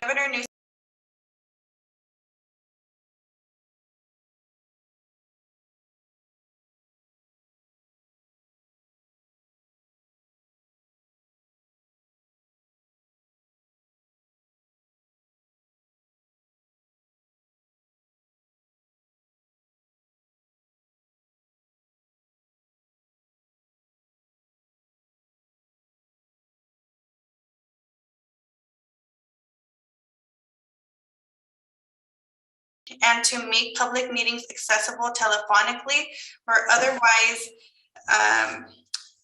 Governor Newsom and to make public meetings accessible telephonically or otherwise,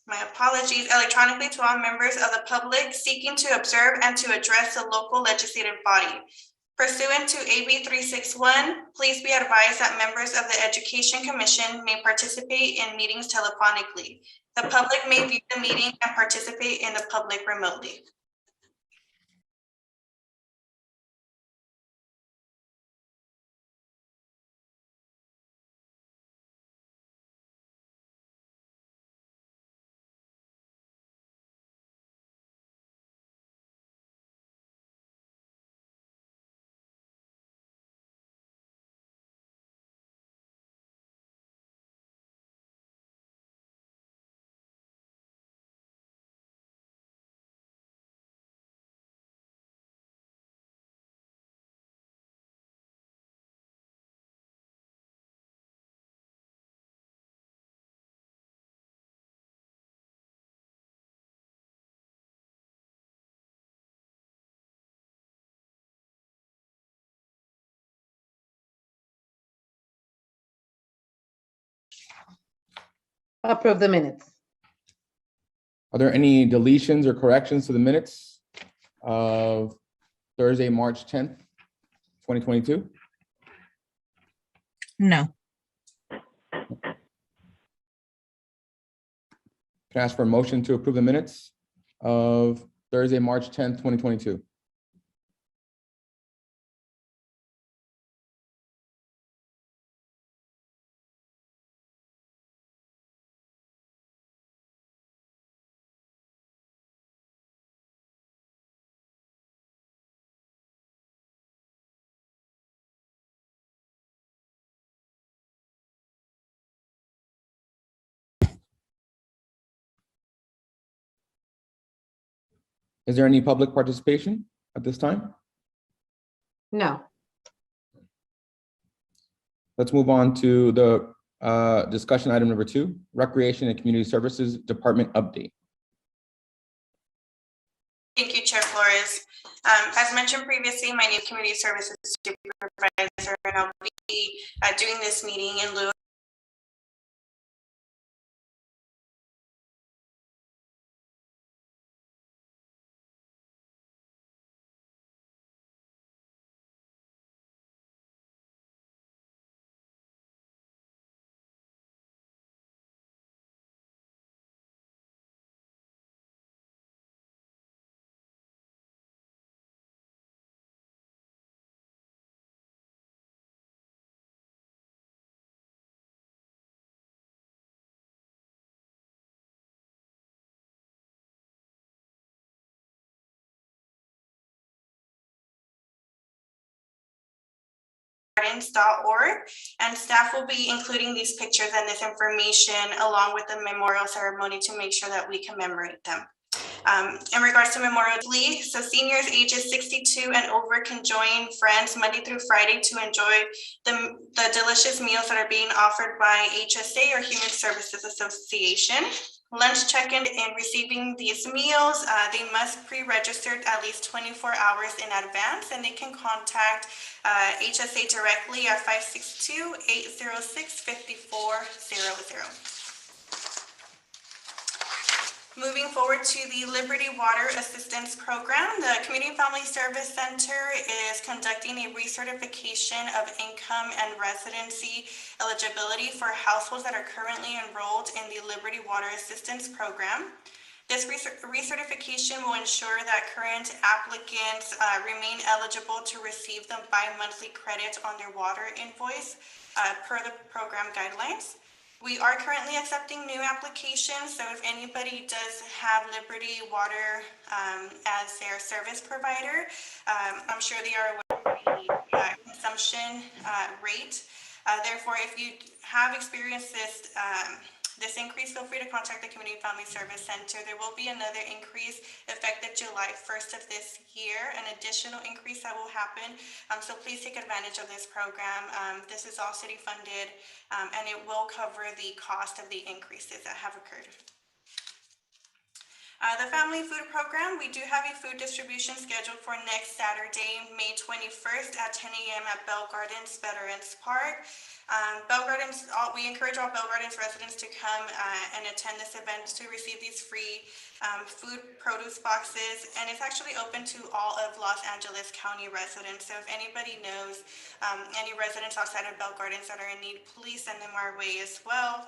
my apologies, electronically to all members of the public seeking to observe and to address the local legislative body. Pursuant to AB 361, please be advised that members of the Education Commission may participate in meetings telephonically. The public may view the meeting and participate in the public remotely. Approve the minutes. Are there any deletions or corrections to the minutes of Thursday, March 10th, 2022? No. Can I ask for a motion to approve the minutes of Thursday, March 10th, 2022? Is there any public participation at this time? No. Let's move on to the discussion item number 2, Recreation and Community Services Department update. Thank you, Chair Flores. As mentioned previously, my new Community Services Supervisor, and I'll be doing this meeting in lieu gardens.org, and staff will be including these pictures and this information along with the memorial ceremony to make sure that we commemorate them. In regards to Memorial Day, so seniors ages 62 and over can join friends Monday through Friday to enjoy the delicious meals that are being offered by HSA or Human Services Association. Lunch check-in and receiving these meals, they must pre-register at least 24 hours in advance, and they can contact HSA directly at 562-806-5400. Moving forward to the Liberty Water Assistance Program, the Community Family Service Center is conducting a recertification of income and residency eligibility for households that are currently enrolled in the Liberty Water Assistance Program. This recertification will ensure that current applicants remain eligible to receive the bi-monthly credits on their water invoice per the program guidelines. We are currently accepting new applications, so if anybody does have Liberty Water as their service provider, I'm sure they are aware of the consumption rate. Therefore, if you have experienced this increase, feel free to contact the Community Family Service Center. There will be another increase effective July 1st of this year, an additional increase that will happen. So please take advantage of this program. This is all city funded, and it will cover the cost of the increases that have occurred. The Family Food Program, we do have a food distribution scheduled for next Saturday, May 21st at 10 a.m. at Bell Gardens Veterans Park. Bell Gardens, we encourage all Bell Gardens residents to come and attend this event to receive these free food produce boxes, and it's actually open to all of Los Angeles County residents. So if anybody knows any residents outside of Bell Gardens that are in need, please send them our way as well.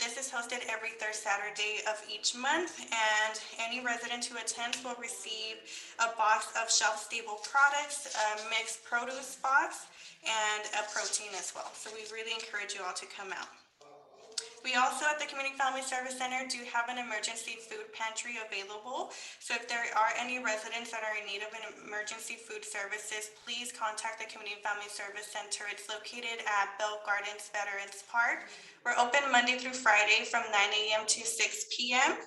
This is hosted every third Saturday of each month, and any resident who attends will receive a box of shelf-stable products, a mixed produce box, and a protein as well. So we really encourage you all to come out. We also at the Community Family Service Center do have an emergency food pantry available. So if there are any residents that are in need of an emergency food services, please contact the Community Family Service Center. It's located at Bell Gardens Veterans Park. We're open Monday through Friday from 9 a.m. to 6 p.m.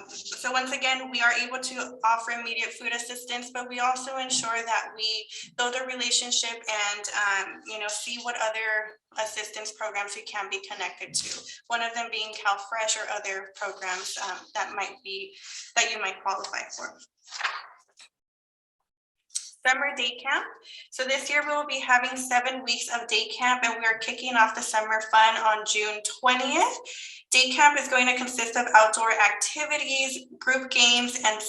So once again, we are able to offer immediate food assistance, but we also ensure that we build a relationship and see what other assistance programs we can be connected to. One of them being CalFresh or other programs that you might qualify for. Summer day camp. So this year we will be having 7 weeks of day camp, and we are kicking off the summer fun on June 20th. Day camp is going to consist of outdoor activities, group games, and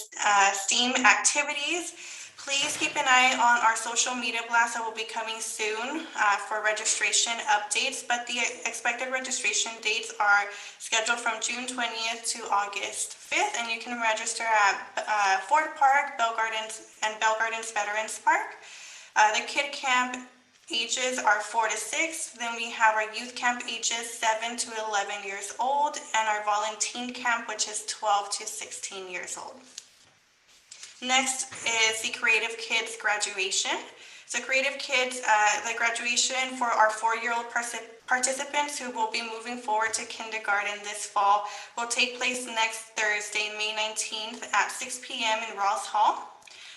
STEAM activities. Please keep an eye on our social media blast that will be coming soon for registration updates, but the expected registration dates are scheduled from June 20th to August 5th, and you can register at Ford Park, Bell Gardens Veterans Park. The kid camp ages are 4 to 6. Then we have our youth camp ages 7 to 11 years old, and our volunteer camp, which is 12 to 16 years old. Next is the Creative Kids graduation. So Creative Kids, the graduation for our 4-year-old participants who will be moving forward to kindergarten this fall will take place next Thursday, May 19th at 6 p.m. in Ross Hall.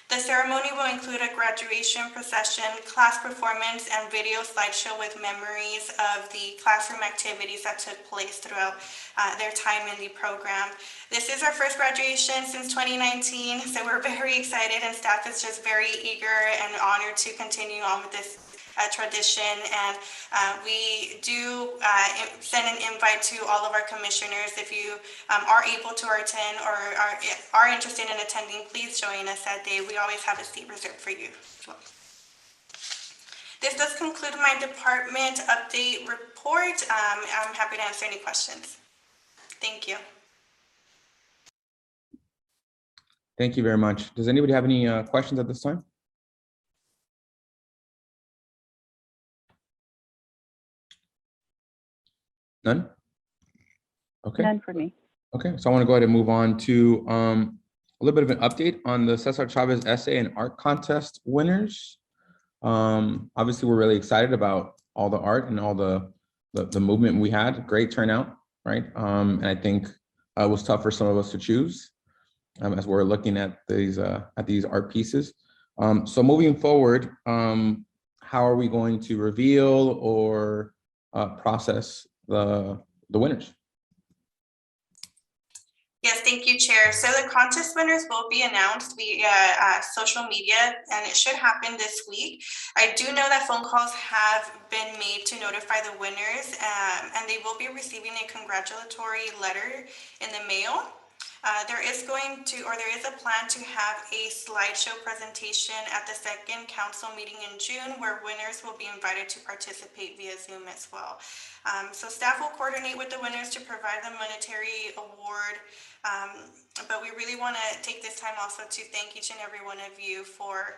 The ceremony will include a graduation procession, class performance, and video slideshow with memories of the classroom activities that took place throughout their time in the program. This is our first graduation since 2019, so we're very excited, and staff is just very eager and honored to continue on with this tradition. And we do send an invite to all of our commissioners. If you are able to attend or are interested in attending, please join us that day. We always have a seat reserved for you as well. This does conclude my department update report. I'm happy to answer any questions. Thank you. Thank you very much. Does anybody have any questions at this time? None? Okay. None for me. Okay, so I want to go ahead and move on to a little bit of an update on the Cesar Chavez essay and art contest winners. Obviously, we're really excited about all the art and all the movement we had. Great turnout, right? And I think it was tough for some of us to choose as we're looking at these art pieces. So moving forward, how are we going to reveal or process the winners? Yes, thank you, Chair. So the contest winners will be announced via social media, and it should happen this week. I do know that phone calls have been made to notify the winners, and they will be receiving a congratulatory letter in the mail. There is a plan to have a slideshow presentation at the second council meeting in June, where winners will be invited to participate via Zoom as well. So staff will coordinate with the winners to provide the monetary award. But we really want to take this time also to thank each and every one of you for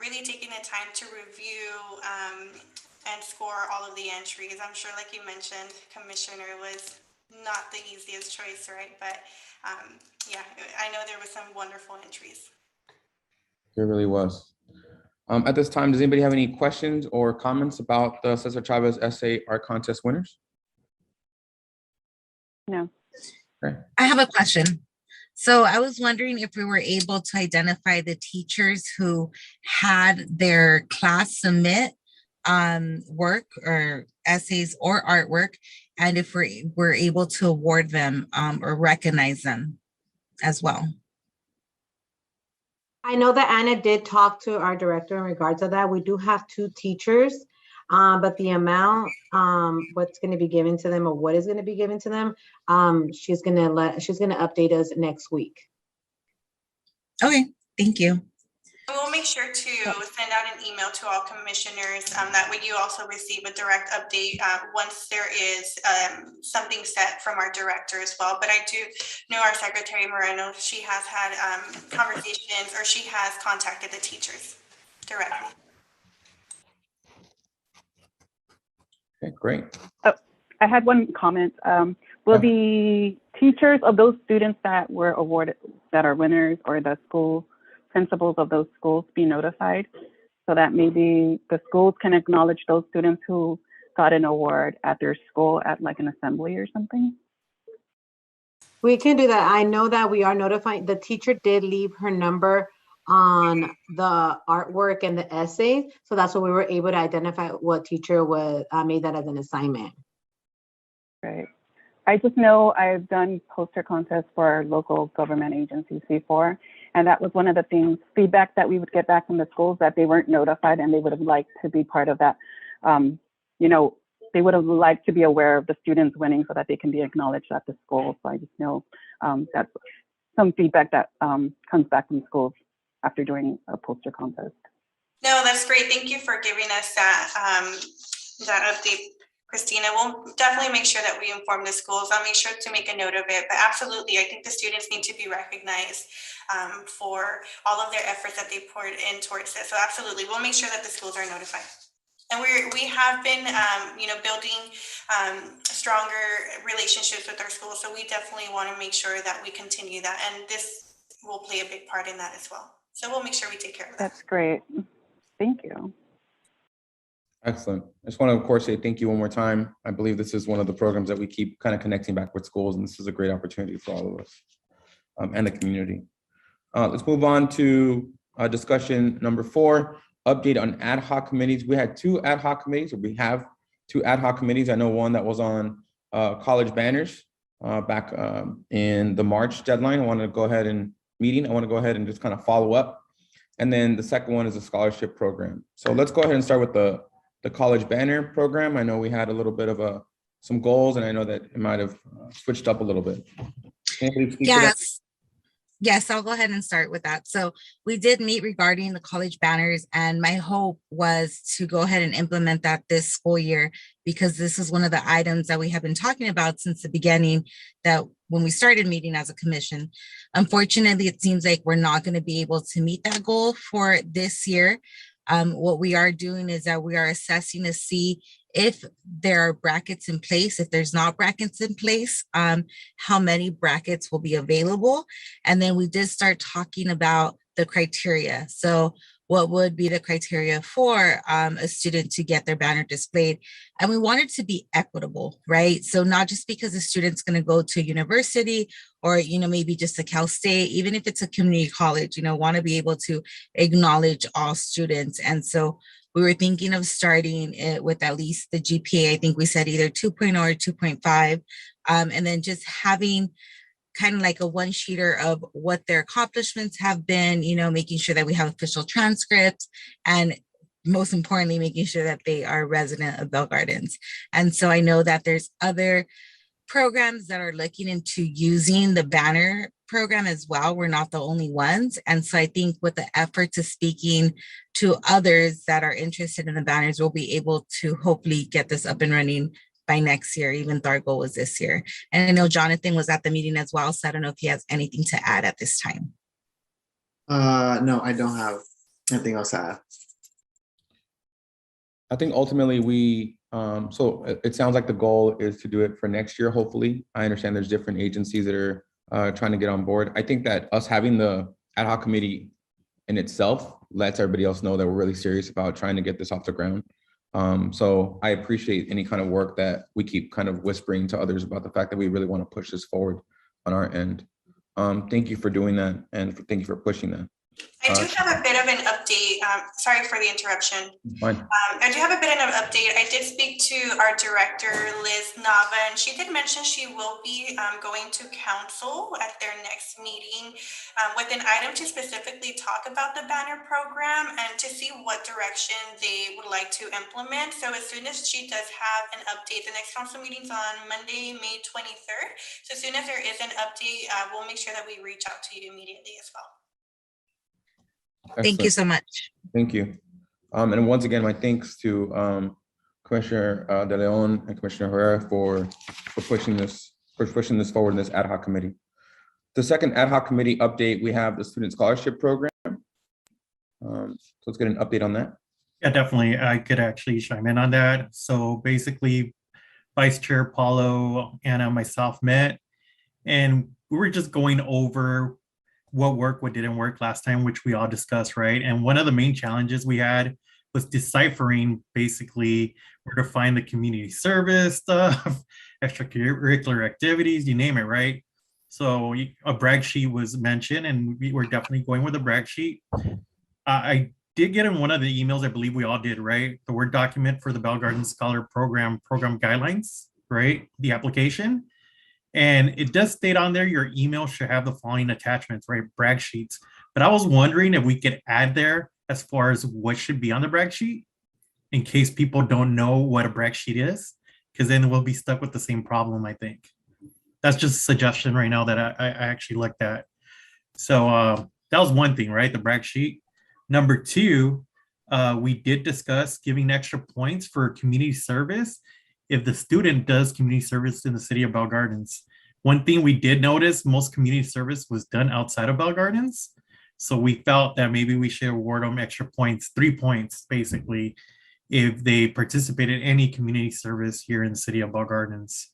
really taking the time to review and score all of the entries. I'm sure, like you mentioned, Commissioner was not the easiest choice, right? But yeah, I know there was some wonderful entries. There really was. At this time, does anybody have any questions or comments about the Cesar Chavez Essay Art Contest winners? No. Okay. I have a question. So I was wondering if we were able to identify the teachers who had their class submit work or essays or artwork, and if we're able to award them or recognize them as well. I know that Anna did talk to our director in regards to that. We do have 2 teachers, but the amount, what's going to be given to them or what is going to be given to them, she's going to update us next week. Okay, thank you. We'll make sure to send out an email to all commissioners. That way you also receive a direct update once there is something set from our director as well. But I do know our Secretary Moreno, she has had conversations, or she has contacted the teachers directly. Okay, great. Oh, I had one comment. Will the teachers of those students that were awarded, that are winners, or the school principals of those schools be notified so that maybe the schools can acknowledge those students who got an award at their school at like an assembly or something? We can do that. I know that we are notifying, the teacher did leave her number on the artwork and the essays. So that's what we were able to identify what teacher was made that as an assignment. Right. I just know I've done poster contests for local government agencies before, and that was one of the things, feedback that we would get back from the schools, that they weren't notified and they would have liked to be part of that. You know, they would have liked to be aware of the students winning so that they can be acknowledged at the school. So I just know that's some feedback that comes back from schools after doing a poster contest. No, that's great. Thank you for giving us that update, Christina. We'll definitely make sure that we inform the schools. I'll make sure to make a note of it. But absolutely, I think the students need to be recognized for all of their efforts that they poured in towards this. So absolutely, we'll make sure that the schools are notified. And we have been, building stronger relationships with our schools. So we definitely want to make sure that we continue that. And this will play a big part in that as well. So we'll make sure we take care of that. That's great. Thank you. Excellent. I just want to, of course, say thank you one more time. I believe this is one of the programs that we keep kind of connecting back with schools, and this is a great opportunity for all of us and the community. Let's move on to discussion number 4, update on ad hoc committees. We had 2 ad hoc committees, or we have 2 ad hoc committees. I know one that was on college banners back in the March deadline. I want to go ahead and just kind of follow up. And then the second one is a scholarship program. So let's go ahead and start with the college banner program. I know we had a little bit of some goals, and I know that it might have switched up a little bit. Anybody speak to that? Yes, I'll go ahead and start with that. So we did meet regarding the college banners, and my hope was to go ahead and implement that this school year, because this is one of the items that we have been talking about since the beginning, that when we started meeting as a commission. Unfortunately, it seems like we're not going to be able to meet that goal for this year. What we are doing is that we are assessing to see if there are brackets in place. If there's not brackets in place, how many brackets will be available. And then we did start talking about the criteria. So what would be the criteria for a student to get their banner displayed? And we want it to be equitable, right? So not just because the student's going to go to a university or, maybe just a Cal State, even if it's a community college, want to be able to acknowledge all students. And so we were thinking of starting it with at least the GPA. I think we said either 2.0 or 2.5, and then just having kind of like a one-sheeter of what their accomplishments have been, making sure that we have official transcripts, and most importantly, making sure that they are resident of Bell Gardens. And so I know that there's other programs that are looking into using the banner program as well. We're not the only ones. And so I think with the effort to speaking to others that are interested in the banners, we'll be able to hopefully get this up and running by next year, even though our goal was this year. And I know Jonathan was at the meeting as well, so I don't know if he has anything to add at this time. No, I don't have anything else to add. I think ultimately so it sounds like the goal is to do it for next year, hopefully. I understand there's different agencies that are trying to get on board. I think that us having the ad hoc committee in itself lets everybody else know that we're really serious about trying to get this off the ground. So I appreciate any kind of work that we keep kind of whispering to others about the fact that we really want to push this forward on our end. Thank you for doing that, and thank you for pushing that. I do have a bit of an update. Sorry for the interruption. Fine. I do have a bit of an update. I did speak to our director, Liz Nava, and she did mention she will be going to council at their next meeting with an item to specifically talk about the banner program and to see what direction they would like to implement. So as soon as she does have an update, the next council meeting's on Monday, May 23rd. So as soon as there is an update, we'll make sure that we reach out to you immediately as well. Thank you so much. Thank you. And once again, my thanks to Commissioner De Leon and Commissioner Herrera for pushing this forward in this ad hoc committee. The second ad hoc committee update, we have the student scholarship program. So let's get an update on that. Yeah, definitely. I could actually chime in on that. So basically, Vice Chair Paulo, Anna, and myself met, and we were just going over what worked, what didn't work last time, which we all discussed, right? And one of the main challenges we had was deciphering basically where to find the community service stuff, extracurricular activities, you name it, right? So a brag sheet was mentioned, and we were definitely going with a brag sheet. I did get in one of the emails, I believe we all did, right? The Word document for the Bell Garden Scholar Program guidelines, right? The application. And it does state on there, your email should have the following attachments, right? Brag sheets. But I was wondering if we could add there as far as what should be on the brag sheet in case people don't know what a brag sheet is, because then we'll be stuck with the same problem, I think. That's just a suggestion right now that I actually looked at. So that was one thing, right? The brag sheet. Number two, we did discuss giving extra points for community service if the student does community service in the city of Bell Gardens. One thing we did notice, most community service was done outside of Bell Gardens. So we felt that maybe we should award them extra points, 3 points, basically, if they participate in any community service here in the city of Bell Gardens.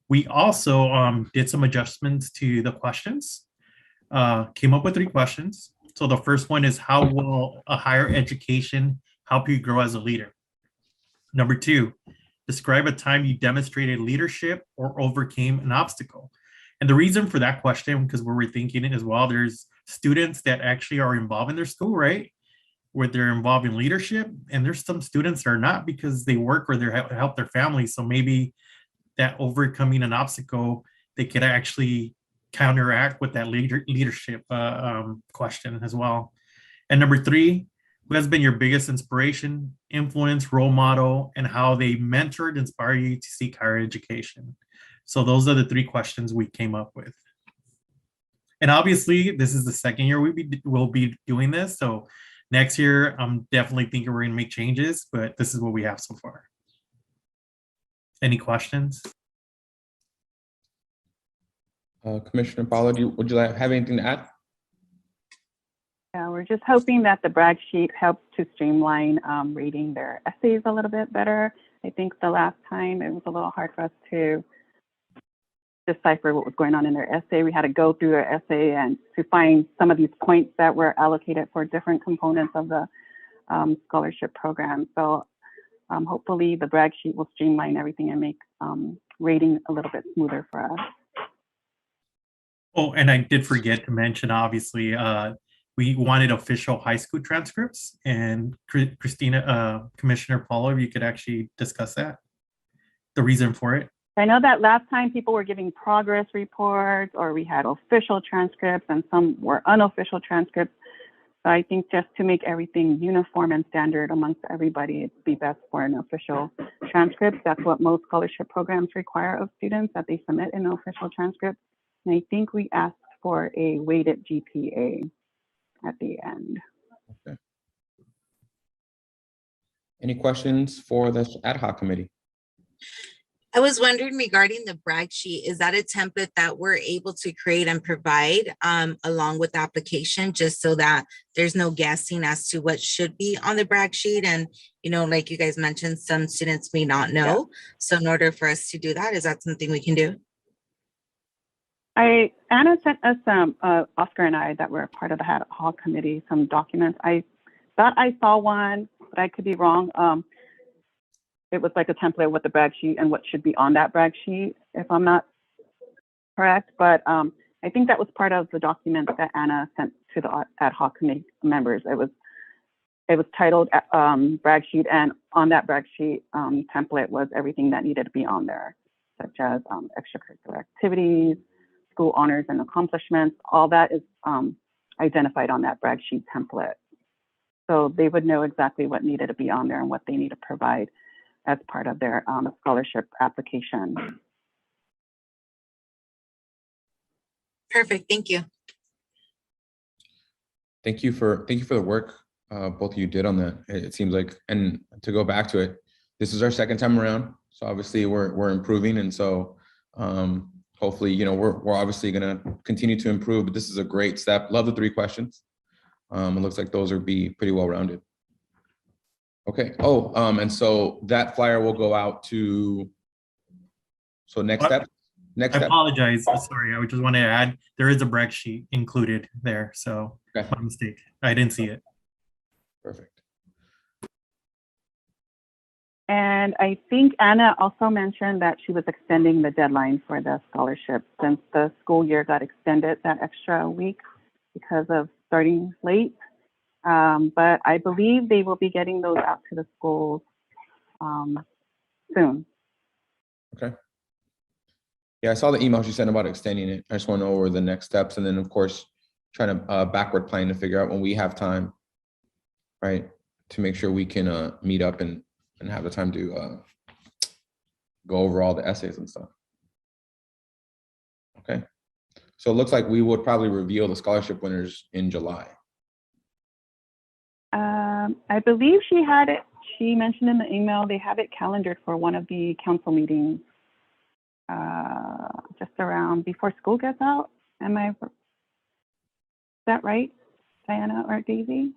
We also did some adjustments to the questions, came up with 3 questions. So the first one is, how will a higher education help you grow as a leader? Number 2, describe a time you demonstrated leadership or overcame an obstacle. And the reason for that question, because we were thinking it as well, there's students that actually are involved in their school, right? Where they're involved in leadership, and there's some students that are not because they work or they help their families. So maybe that overcoming an obstacle, they could actually counteract with that leadership question as well. And number 3, who has been your biggest inspiration, influence, role model, and how they mentored, inspire you to seek higher education? So those are the 3 questions we came up with. And obviously, this is the second year we'll be doing this. So next year, I'm definitely thinking we're going to make changes, but this is what we have so far. Any questions? Commissioner Paulo, would you have anything to add? Yeah, we're just hoping that the brag sheet helps to streamline reading their essays a little bit better. I think the last time it was a little hard for us to decipher what was going on in their essay. We had to go through their essay and to find some of these points that were allocated for different components of the scholarship program. So hopefully the brag sheet will streamline everything and make rating a little bit smoother for us. Oh, and I did forget to mention, obviously, we wanted official high school transcripts, and Christina, Commissioner Paulo, if you could actually discuss that, the reason for it. I know that last time people were giving progress reports, or we had official transcripts and some were unofficial transcripts. So I think just to make everything uniform and standard amongst everybody, it'd be best for an official transcript. That's what most scholarship programs require of students, that they submit an official transcript. And I think we asked for a weighted GPA at the end. Okay. Any questions for this ad hoc committee? I was wondering regarding the brag sheet, is that a template that we're able to create and provide along with the application, just so that there's no guessing as to what should be on the brag sheet? And, you know, like you guys mentioned, some students may not know. So in order for us to do that, is that something we can do? Anna sent us Oscar and I that were part of the Ad-Hoc committee, some documents. I thought I saw one, but I could be wrong. It was like a template with the brag sheet and what should be on that brag sheet, if I'm not correct. But I think that was part of the document that Anna sent to the Ad-Hoc committee members. It was titled brag sheet, and on that brag sheet template was everything that needed to be on there, such as extracurricular activities, school honors and accomplishments. All that is identified on that brag sheet template. So they would know exactly what needed to be on there and what they need to provide as part of their scholarship application. Perfect, thank you. Thank you for the work both of you did on that. It seems like, and to go back to it, this is our second time around. So obviously we're improving. And so hopefully, you know, we're obviously gonna continue to improve, but this is a great step. Love the 3 questions. It looks like those will be pretty well-rounded. Okay. Oh, and so that flyer will go out to, so next step. I apologize. Sorry, I just want to add, there is a brag sheet included there. So Okay. my mistake. I didn't see it. Perfect. And I think Anna also mentioned that she was extending the deadline for the scholarship since the school year got extended that extra week because of starting late. But I believe they will be getting those out to the schools soon. Okay. Yeah, I saw the email she sent about extending it. I just want to know where the next steps, and then of course, trying to backward plan to figure out when we have time, right, to make sure we can meet up and have the time to go over all the essays and stuff. Okay. So it looks like we would probably reveal the scholarship winners in July. I believe she had it, she mentioned in the email, they have it calendared for one of the council meetings just around before school gets out. Is that right, Diana or Daisy?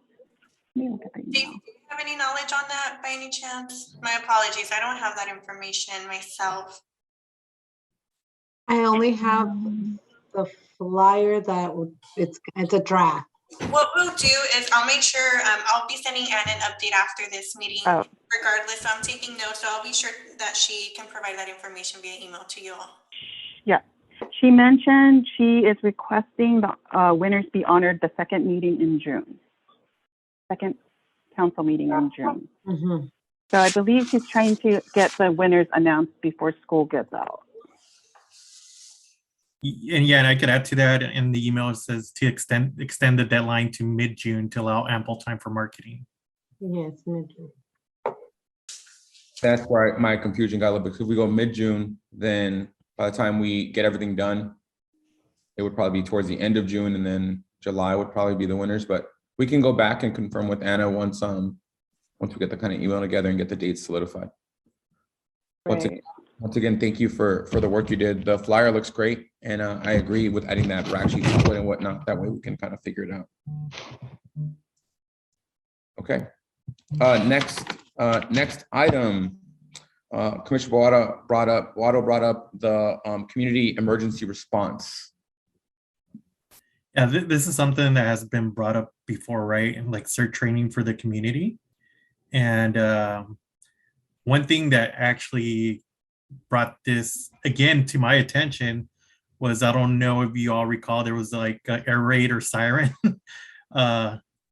Let me look at the email. Daisy, do you have any knowledge on that by any chance? My apologies, I don't have that information myself. I only have the flyer that it's a draft. What we'll do is I'll make sure, I'll be sending Anna an update after this meeting. Regardless, I'm taking notes, so I'll be sure that she can provide that information via email to you all. Yeah, she mentioned she is requesting the winners be honored the second meeting in June. Second council meeting in June. Mm-hmm. So I believe she's trying to get the winners announced before school gets out. And yeah, and I could add to that in the email, it says to extend the deadline to mid-June to allow ample time for marketing. Yes, mid-June. That's where my confusion got a little bit, because if we go mid-June, then by the time we get everything done, it would probably be towards the end of June, and then July would probably be the winners. But we can go back and confirm with Anna once we get the kind of email together and get the dates solidified. Right. Once again, thank you for the work you did. The flyer looks great, and I agree with adding that brag sheet template and whatnot. That way we can kind of figure it out. Okay. Next item. Commissioner Wada brought up the community emergency response. Yeah, this is something that has been brought up before, right? And like CERT training for the community. And one thing that actually brought this again to my attention was, I don't know if you all recall, there was like an air raid or siren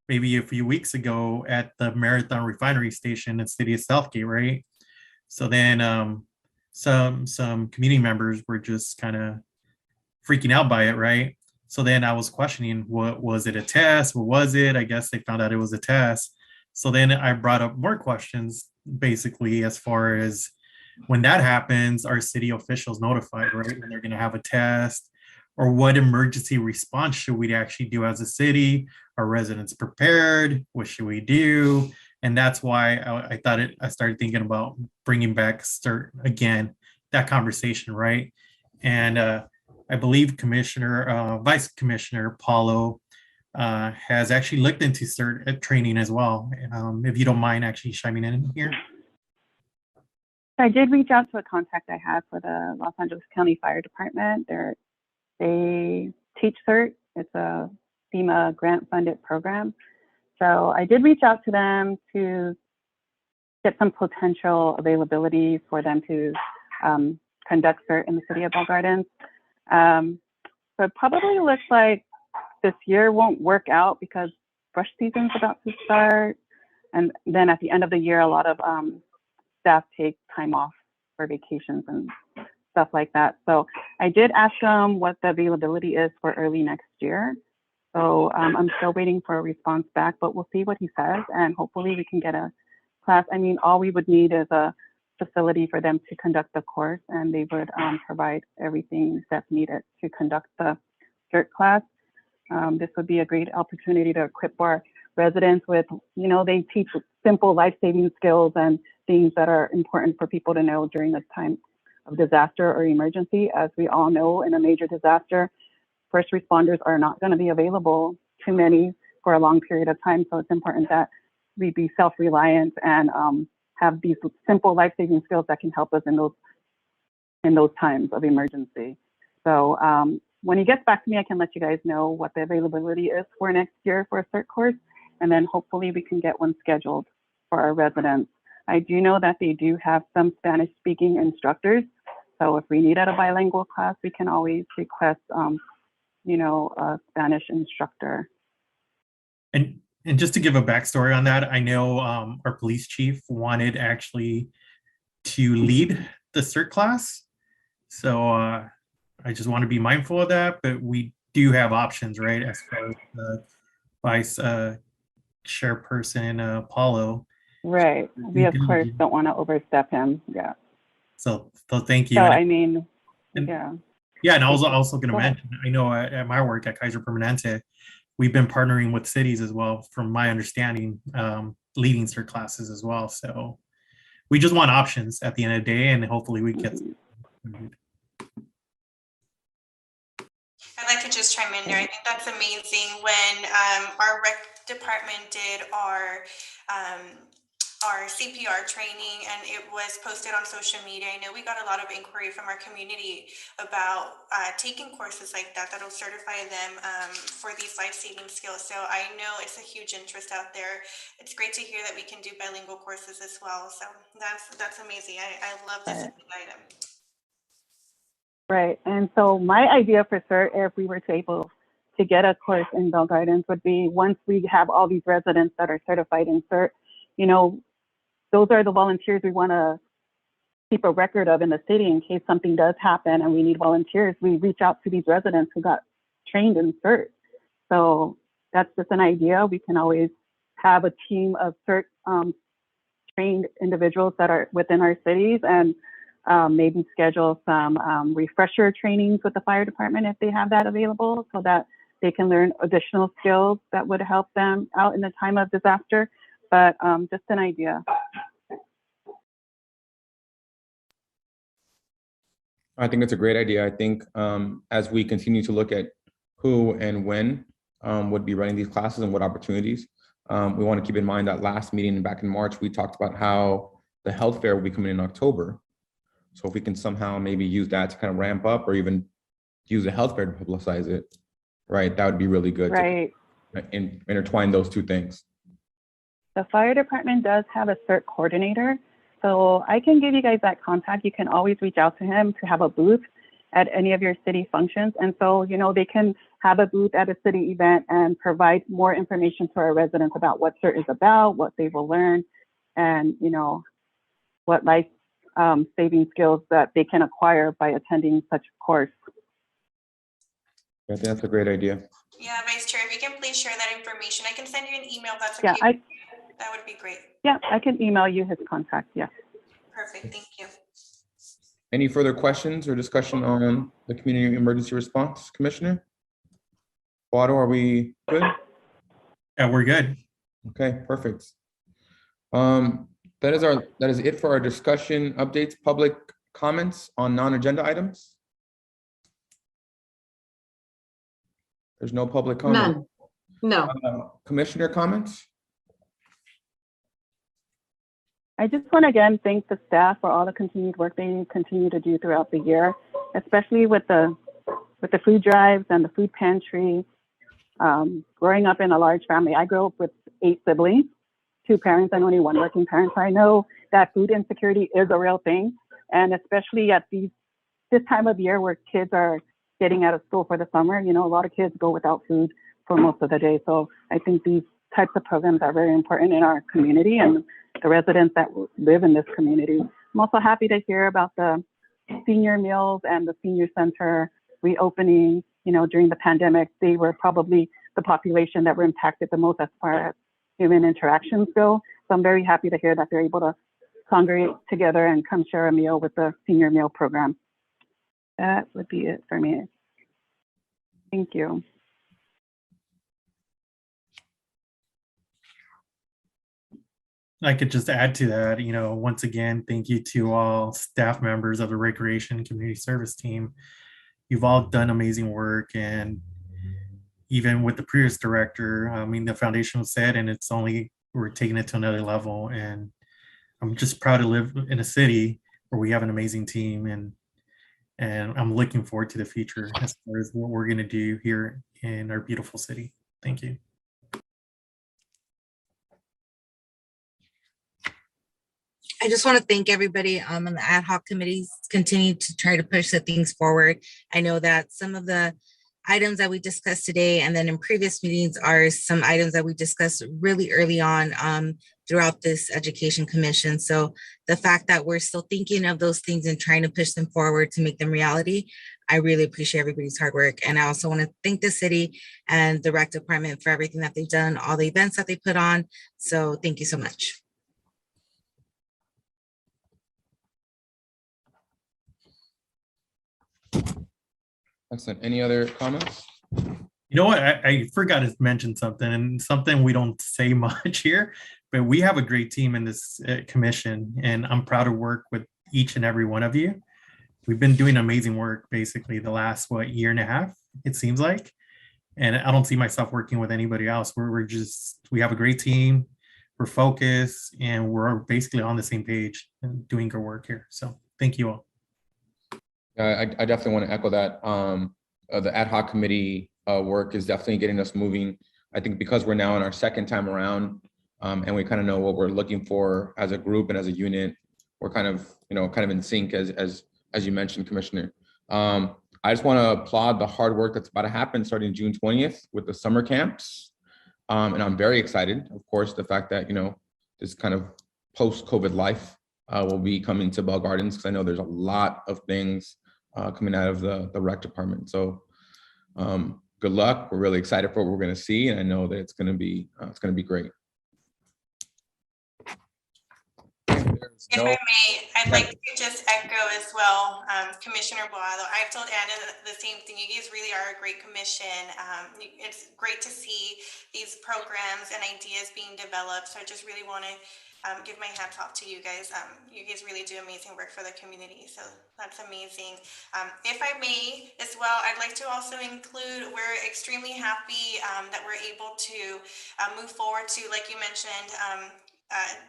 maybe a few weeks ago at the Marathon Refinery Station in the city of Southgate, right? So then some community members were just kind of freaking out by it, right? So then I was questioning, what was it, a test? What was it? I guess they found out it was a test. So then I brought up more questions, basically, as far as when that happens, are city officials notified, right? When they're going to have a test, or what emergency response should we actually do as a city? Are residents prepared? What should we do? And that's why I started thinking about bringing back CERT again that conversation, right? And I believe Vice Commissioner Paulo has actually looked into CERT training as well. If you don't mind actually chiming in here. I did reach out to a contact I have for the Los Angeles County Fire Department. They teach CERT. It's a FEMA grant-funded program. So I did reach out to them to get some potential availability for them to conduct CERT in the city of Bell Gardens. So it probably looks like this year won't work out because brush season's about to start. And then at the end of the year, a lot of staff take time off for vacations and stuff like that. So I did ask them what the availability is for early next year. So I'm still waiting for a response back, but we'll see what he says, and hopefully we can get a class. I mean, all we would need is a facility for them to conduct the course, and they would provide everything that's needed to conduct the CERT class. This would be a great opportunity to equip our residents with, they teach simple life-saving skills and things that are important for people to know during this time of disaster or emergency. As we all know, in a major disaster, first responders are not going to be available to many for a long period of time. So it's important that we be self-reliant and have these simple life-saving skills that can help us in those times of emergency. So when he gets back to me, I can let you guys know what the availability is for next year for a CERT course, and then hopefully we can get one scheduled for our residents. I do know that they do have some Spanish-speaking instructors, so if we need a bilingual class, we can always request, a Spanish instructor. And just to give a backstory on that, I know our police chief wanted actually to lead the CERT class. So I just want to be mindful of that, but we do have options, right? As far as the vice chairperson, Paulo. Right. We, of course, don't want to overstep him. Yeah. So thank you. So, and, I mean, yeah. Yeah, and I was also going to mention, I know at my work at Kaiser Permanente, we've been partnering with cities as well, from my understanding, leading CERT classes as well. So we just want options at the end of the day, and hopefully we get. I'd like to just chime in there. I think that's amazing. When our rec department did our CPR training and it was posted on social media, I know we got a lot of inquiry from our community about taking courses like that that'll certify them for these life-saving skills. So I know it's a huge interest out there. It's great to hear that we can do bilingual courses as well. So that's amazing. I love this item. Right. And so my idea for CERT, if we were to able to get a course in Bell Gardens, would be once we have all these residents that are certified in CERT, those are the volunteers we want to keep a record of in the city in case something does happen and we need volunteers. We reach out to these residents who got trained in CERT. So that's just an idea. We can always have a team of CERT trained individuals that are within our cities, and maybe schedule some refresher trainings with the fire department if they have that available, so that they can learn additional skills that would help them out in the time of disaster. But just an idea. I think it's a great idea. I think as we continue to look at who and when would be running these classes and what opportunities, we want to keep in mind that last meeting back in March, we talked about how the health fair will be coming in October. So if we can somehow maybe use that to kind of ramp up, or even use the health fair to publicize it, right? That would be really good. Right. To intertwine those two things. The fire department does have a CERT coordinator, so I can give you guys that contact. You can always reach out to him to have a booth at any of your city functions. And so, they can have a booth at a city event and provide more information to our residents about what CERT is about, what they will learn, and, what life saving skills that they can acquire by attending such a course. I think that's a great idea. Yeah, Vice Chair, if you can please share that information. I can send you an email. That's Yeah, okay. That would be great. Yeah, I can email you his contact. Yeah. Perfect. Thank you. Any further questions or discussion on the community emergency response, Commissioner? Otto, are we good? Yeah, we're good. Okay, perfect. That is it for our discussion updates. Public comments on non-agenda items? There's no public comment. None. No. Commissioner comments? I just want to again thank the staff for all the continued work they continue to do throughout the year, especially with the food drives and the food pantry. Growing up in a large family, I grew up with 8 siblings, 2 parents and only 1 working parent. So I know that food insecurity is a real thing, and especially at this time of year where kids are getting out of school for the summer, you know, a lot of kids go without food for most of the day. So I think these types of programs are very important in our community and the residents that live in this community. I'm also happy to hear about the senior meals and the senior center reopening. You know, during the pandemic, they were probably the population that were impacted the most as far as human interactions go. So I'm very happy to hear that they're able to congregate together and come share a meal with the senior meal program. That would be it for me. Thank you. I could just add to that, you know, once again, thank you to all staff members of the Recreation Community Service team. You've all done amazing work, and even with the previous director, I mean, the foundation was set and we're taking it to another level. And I'm just proud to live in a city where we have an amazing team, and I'm looking forward to the future as far as what we're going to do here in our beautiful city. Thank you. I just want to thank everybody on the ad hoc committees, continue to try to push the things forward. I know that some of the items that we discussed today and then in previous meetings are some items that we discussed really early on throughout this education commission. So the fact that we're still thinking of those things and trying to push them forward to make them reality, I really appreciate everybody's hard work. And I also want to thank the city and the rec department for everything that they've done, all the events that they put on. So thank you so much. Excellent. Any other comments? You know what? I forgot to mention something, and something we don't say much here, but we have a great team in this commission, and I'm proud to work with each and every one of you. We've been doing amazing work basically the last, year and a half, it seems like. And I don't see myself working with anybody else. We have a great team, we're focused, and we're basically on the same page and doing good work here. So thank you all. I definitely want to echo that. The ad hoc committee work is definitely getting us moving. I think because we're now in our second time around, and we kind of know what we're looking for as a group and as a unit, we're kind of in sync as you mentioned, Commissioner. I just want to applaud the hard work that's about to happen starting June 20th with the summer camps. And I'm very excited, of course, the fact that, this kind of post-COVID life will be coming to Bell Gardens, because I know there's a lot of things coming out of the rec department. So good luck. We're really excited for what we're going to see, and I know that it's going to be great. If I may, I'd like to just echo as well, Commissioner Boado. I've told Anna the same thing. You guys really are a great commission. It's great to see these programs and ideas being developed. So I just really want to give my hats off to you guys. You guys really do amazing work for the community. So that's amazing. If I may as well, I'd like to also include, we're extremely happy that we're able to move forward to, like you mentioned,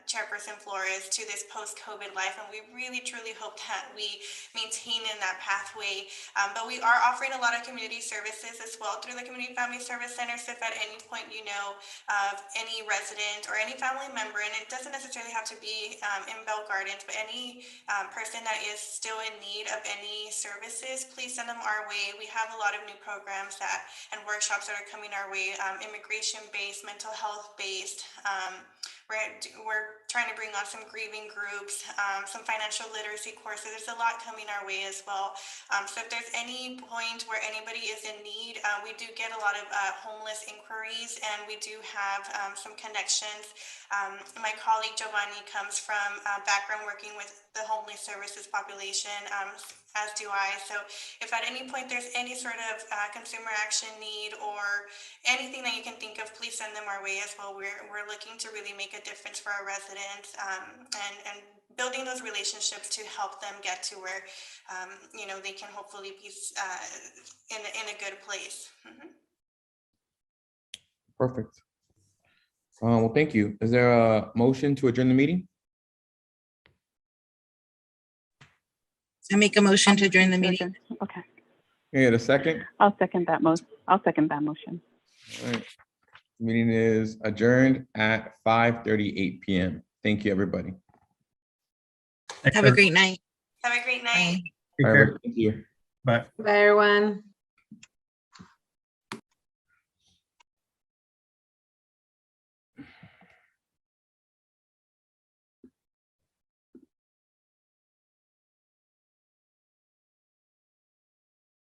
Chairperson Flores, to this post-COVID life, and we really truly hope that we maintain in that pathway. But we are offering a lot of community services as well through the Community Family Service Center. So if at any point you know of any resident or any family member, and it doesn't necessarily have to be in Bell Gardens, but any person that is still in need of any services, please send them our way. We have a lot of new programs and workshops that are coming our way, immigration-based, mental health-based. We're trying to bring on some grieving groups, some financial literacy courses. There's a lot coming our way as well. So if there's any point where anybody is in need, we do get a lot of homeless inquiries, and we do have some connections. My colleague Giovanni comes from background working with the homeless services population, as do I. So if at any point there's any sort of consumer action need or anything that you can think of, please send them our way as well. We're looking to really make a a difference for our residents, and building those relationships to help them get to where, you know, they can hopefully be in a good place. Perfect. Well, thank you. Is there a motion to adjourn the meeting? I make a motion to adjourn the meeting. Okay, Can I get a second? I'll second that motion. All right. Meeting is adjourned at 5:38 p.m. Thank you, everybody. Have a great night. Have a great night. Bye. Take All care. right, thank you. Bye. Bye, everyone.